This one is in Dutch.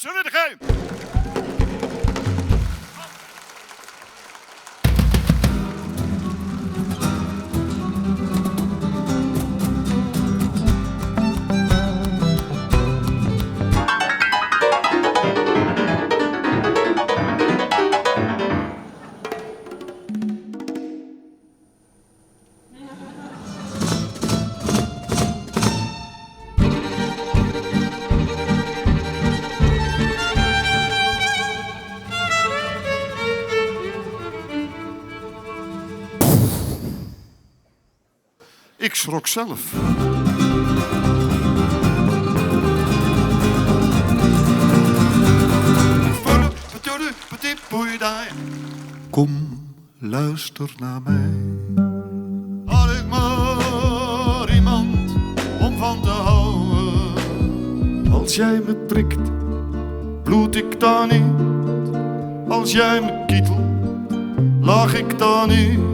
luisteren de geheim. Ik schrok zelf. Kom, luister naar mij. Had ik maar iemand om van te houden. Als jij me prikt, bloed ik dan niet. Als jij me kietelt, lach ik dan niet.